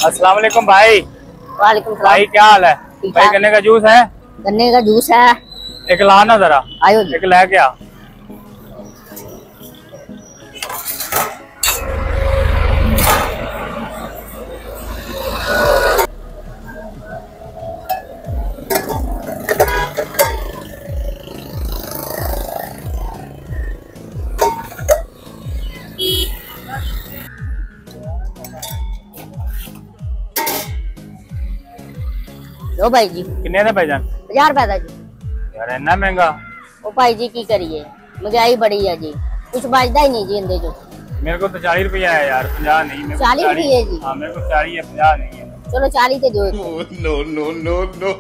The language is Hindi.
अस्सलाम वालेकुम भाई। वालेकुम सलाम। भाई क्या हाल है भाई? गन्ने का जूस है? गन्ने का जूस है। एक लाना जरा। आयो जी। एक ला क्या? लो भाई जी। किन्ने दा भाईजान? 50 रुपए दा जी। यार इतना महंगा। ओ भाई जी की करिए, महंगाई बड़ी है जी, कुछ बचता ही नहीं जी इंदे जो। मेरे को तो 40 रुपया है यार, 50 नहीं। मेरे को 40 रुपये जी? हाँ मेरे को 40 है, 50 नहीं है। चलो 40 ते दो। No no no no